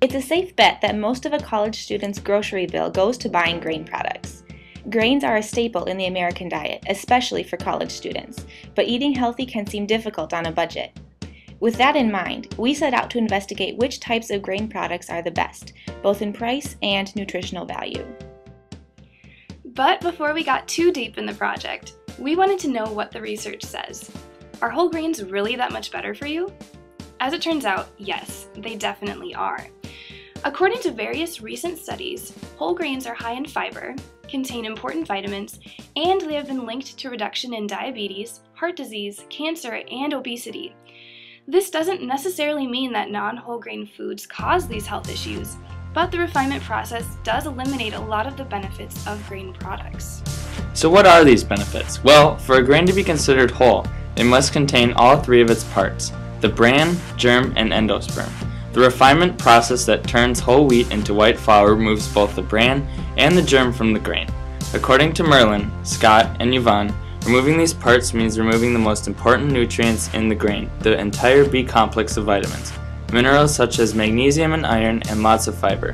It's a safe bet that most of a college student's grocery bill goes to buying grain products. Grains are a staple in the American diet, especially for college students, but eating healthy can seem difficult on a budget. With that in mind, we set out to investigate which types of grain products are the best, both in price and nutritional value. But before we got too deep in the project, we wanted to know what the research says. Are whole grains really that much better for you? As it turns out, yes, they definitely are. According to various recent studies, whole grains are high in fiber, contain important vitamins, and they have been linked to reduction in diabetes, heart disease, cancer, and obesity. This doesn't necessarily mean that non-whole grain foods cause these health issues, but the refinement process does eliminate a lot of the benefits of grain products. So what are these benefits? Well, for a grain to be considered whole, it must contain all three of its parts: the bran, germ, and endosperm. The refinement process that turns whole wheat into white flour removes both the bran and the germ from the grain. According to Merlin, Scott, and Yvonne, removing these parts means removing the most important nutrients in the grain, the entire B complex of vitamins, minerals such as magnesium and iron, and lots of fiber.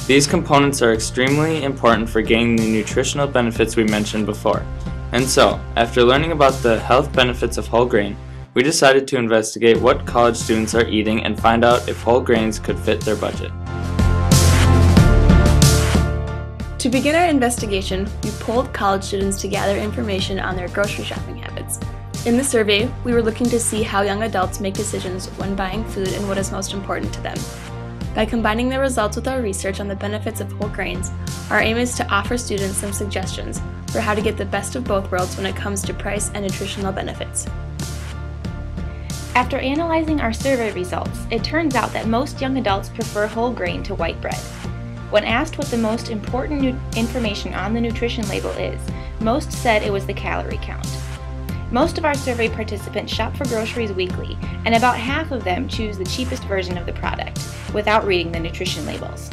These components are extremely important for gaining the nutritional benefits we mentioned before. And so, after learning about the health benefits of whole grain, we decided to investigate what college students are eating and find out if whole grains could fit their budget. To begin our investigation, we polled college students to gather information on their grocery shopping habits. In the survey, we were looking to see how young adults make decisions when buying food and what is most important to them. By combining the results with our research on the benefits of whole grains, our aim is to offer students some suggestions for how to get the best of both worlds when it comes to price and nutritional benefits. After analyzing our survey results, it turns out that most young adults prefer whole grain to white bread. When asked what the most important information on the nutrition label is, most said it was the calorie count. Most of our survey participants shop for groceries weekly, and about half of them choose the cheapest version of the product, without reading the nutrition labels.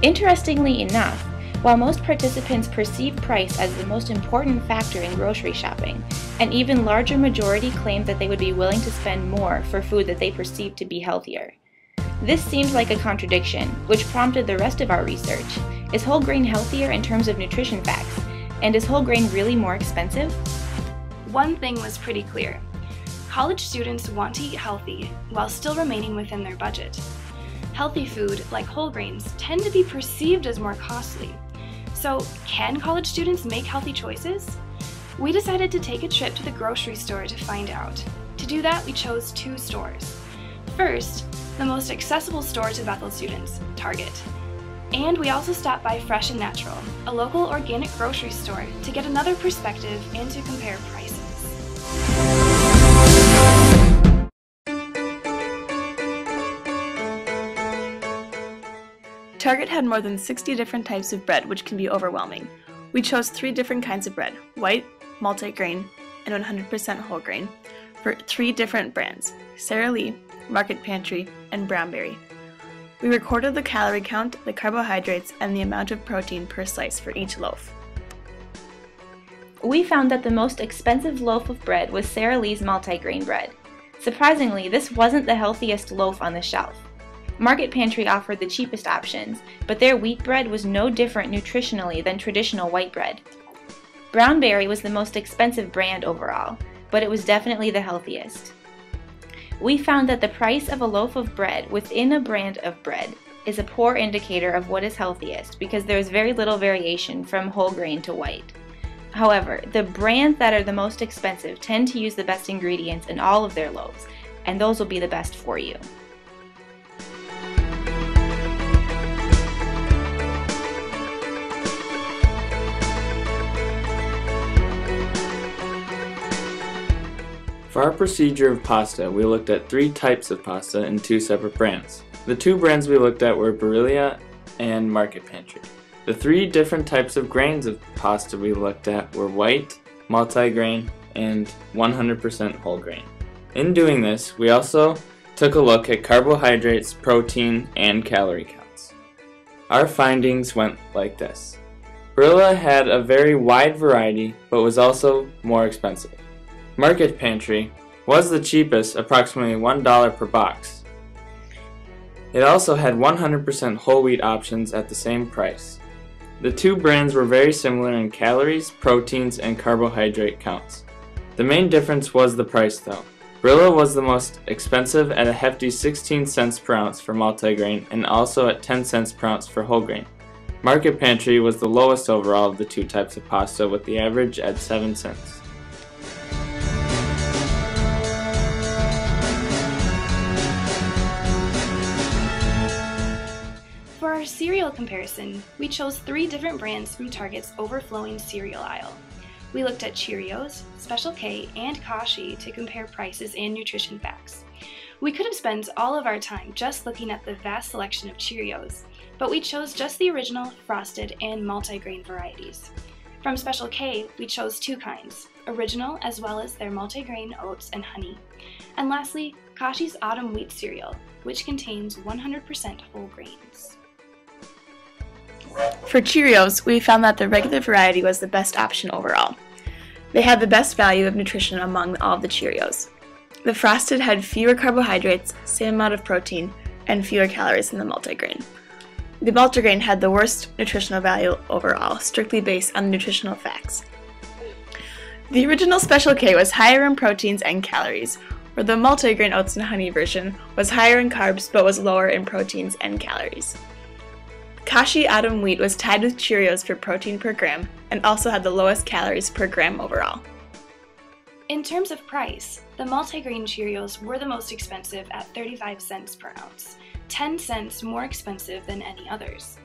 Interestingly enough, while most participants perceive price as the most important factor in grocery shopping, an even larger majority claimed that they would be willing to spend more for food that they perceive to be healthier. This seemed like a contradiction, which prompted the rest of our research. Is whole grain healthier in terms of nutrition facts? And is whole grain really more expensive? One thing was pretty clear. College students want to eat healthy while still remaining within their budget. Healthy food, like whole grains, tend to be perceived as more costly. So, can college students make healthy choices? We decided to take a trip to the grocery store to find out. To do that, we chose two stores. First, the most accessible store to Bethel students, Target. And we also stopped by Fresh and Natural, a local organic grocery store, to get another perspective and to compare prices. Target had more than 60 different types of bread, which can be overwhelming. We chose 3 different kinds of bread: white, multigrain, and 100% whole grain, for 3 different brands: Sara Lee, Market Pantry, and Brownberry. We recorded the calorie count, the carbohydrates, and the amount of protein per slice for each loaf. We found that the most expensive loaf of bread was Sara Lee's multigrain bread. Surprisingly, this wasn't the healthiest loaf on the shelf. Market Pantry offered the cheapest options, but their wheat bread was no different nutritionally than traditional white bread. Brownberry was the most expensive brand overall, but it was definitely the healthiest. We found that the price of a loaf of bread within a brand of bread is a poor indicator of what is healthiest because there is very little variation from whole grain to white. However, the brands that are the most expensive tend to use the best ingredients in all of their loaves, and those will be the best for you. For our procedure of pasta, we looked at 3 types of pasta in 2 separate brands. The 2 brands we looked at were Barilla and Market Pantry. The 3 different types of grains of pasta we looked at were white, multigrain, and 100% whole grain. In doing this, we also took a look at carbohydrates, protein, and calorie counts. Our findings went like this. Barilla had a very wide variety, but was also more expensive. Market Pantry was the cheapest, approximately $1 per box. It also had 100% whole wheat options at the same price. The two brands were very similar in calories, proteins, and carbohydrate counts. The main difference was the price though. Brillo was the most expensive at a hefty 16 cents per ounce for multigrain and also at 10 cents per ounce for whole grain. Market Pantry was the lowest overall of the two types of pasta, with the average at 7 cents. For our cereal comparison, we chose 3 different brands from Target's overflowing cereal aisle. We looked at Cheerios, Special K, and Kashi to compare prices and nutrition facts. We could have spent all of our time just looking at the vast selection of Cheerios, but we chose just the original, frosted, and multigrain varieties. From Special K, we chose 2 kinds, original as well as their multigrain oats and honey. And lastly, Kashi's autumn wheat cereal, which contains 100% whole grains. For Cheerios, we found that the regular variety was the best option overall. They had the best value of nutrition among all of the Cheerios. The frosted had fewer carbohydrates, same amount of protein, and fewer calories than the multigrain. The multigrain had the worst nutritional value overall, strictly based on the nutritional facts. The original Special K was higher in proteins and calories, where the multigrain oats and honey version was higher in carbs but was lower in proteins and calories. Kashi Autumn Wheat was tied with Cheerios for protein per gram and also had the lowest calories per gram overall. In terms of price, the multigrain Cheerios were the most expensive at 35 cents per ounce, 10 cents more expensive than any others.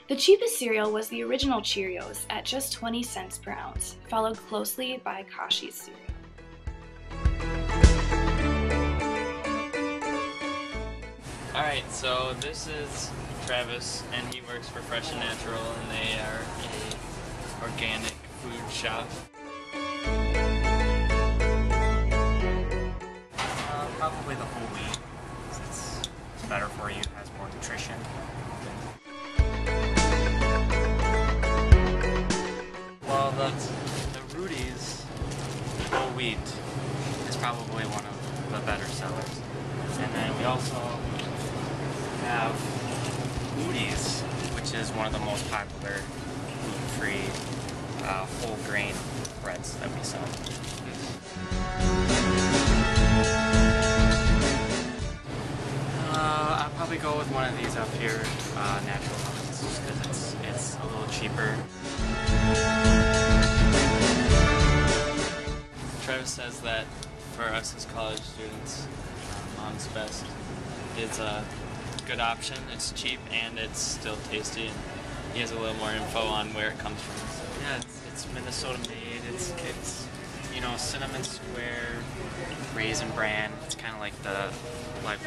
The cheapest cereal was the original Cheerios at just 20 cents per ounce, followed closely by Kashi's cereal. Alright, so this is Travis, and he works for Fresh and Natural, and they are an organic food shop. Probably the whole wheat. It's better for you, has more nutrition. Well, the Rudy's whole wheat is probably one of the better sellers. And then we also have Woody's, which is one of the most popular gluten-free whole grain breads that we sell. I'll probably go with one of these up here, Natural Ones, just because it's a little cheaper. Travis says that for us as college students, Mom's Best is a good option. It's cheap and it's still tasty, and he has a little more info on where it comes from. So. Yeah, it's Minnesota made. It's you know, cinnamon square, raisin bran. It's kind of like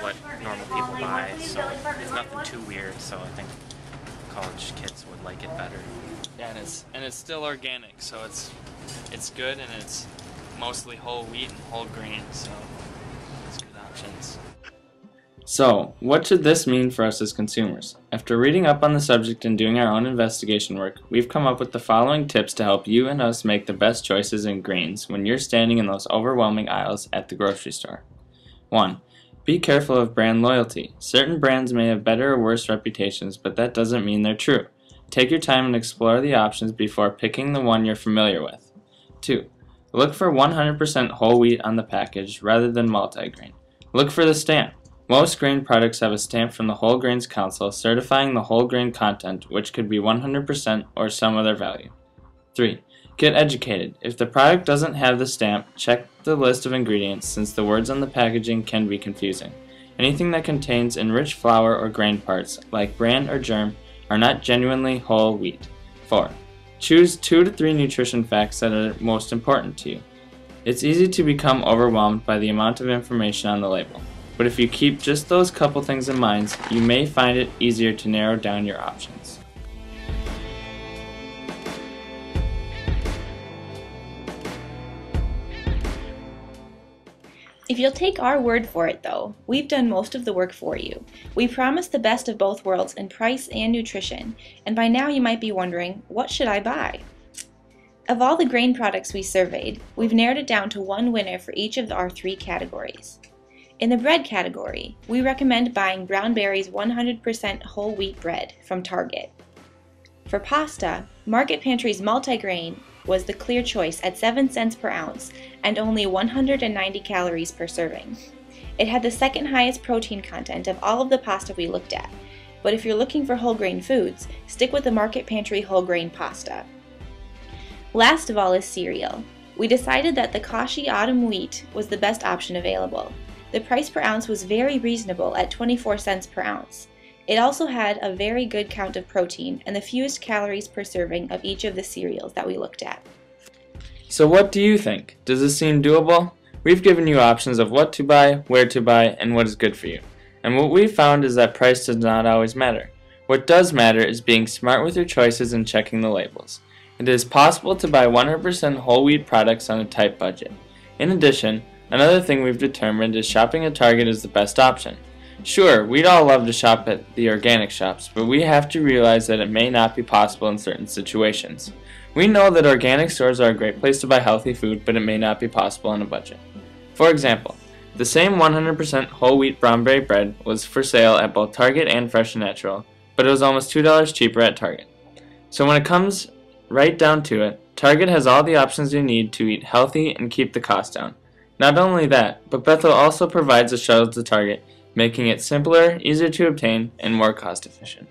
what normal people buy. So it's nothing too weird. So I think college kids would like it better. Yeah, and it's still organic, so it's good, and it's mostly whole wheat and whole grain, so it's good options. So, what should this mean for us as consumers? After reading up on the subject and doing our own investigation work, we've come up with the following tips to help you and us make the best choices in grains when you're standing in those overwhelming aisles at the grocery store. 1. Be careful of brand loyalty. Certain brands may have better or worse reputations, but that doesn't mean they're true. Take your time and explore the options before picking the one you're familiar with. 2. Look for 100% whole wheat on the package rather than multigrain. Look for the stamp. Most grain products have a stamp from the Whole Grains Council certifying the whole grain content, which could be 100% or some other value. 3. Get educated. If the product doesn't have the stamp, check the list of ingredients since the words on the packaging can be confusing. Anything that contains enriched flour or grain parts, like bran or germ, are not genuinely whole wheat. 4. Choose 2 to 3 nutrition facts that are most important to you. It's easy to become overwhelmed by the amount of information on the label, but if you keep just those couple things in mind, you may find it easier to narrow down your options. If you'll take our word for it though, we've done most of the work for you. We promise the best of both worlds in price and nutrition, and by now you might be wondering, what should I buy? Of all the grain products we surveyed, we've narrowed it down to one winner for each of our 3 categories. In the bread category, we recommend buying Brown Berry's 100% whole wheat bread from Target. For pasta, Market Pantry's multigrain was the clear choice at 7 cents per ounce and only 190 calories per serving. It had the second highest protein content of all of the pasta we looked at, but if you're looking for whole grain foods, stick with the Market Pantry whole grain pasta. Last of all is cereal. We decided that the Kashi Autumn Wheat was the best option available. The price per ounce was very reasonable at 24 cents per ounce. It also had a very good count of protein and the fewest calories per serving of each of the cereals that we looked at. So what do you think? Does this seem doable? We've given you options of what to buy, where to buy, and what is good for you. And what we've found is that price does not always matter. What does matter is being smart with your choices and checking the labels. It is possible to buy 100% whole wheat products on a tight budget. In addition, another thing we've determined is shopping at Target is the best option. Sure, we'd all love to shop at the organic shops, but we have to realize that it may not be possible in certain situations. We know that organic stores are a great place to buy healthy food, but it may not be possible on a budget. For example, the same 100% whole wheat brown berry bread was for sale at both Target and Fresh and Natural, but it was almost $2 cheaper at Target. So when it comes right down to it, Target has all the options you need to eat healthy and keep the cost down. Not only that, but Bethel also provides a shuttle to Target, making it simpler, easier to obtain, and more cost efficient.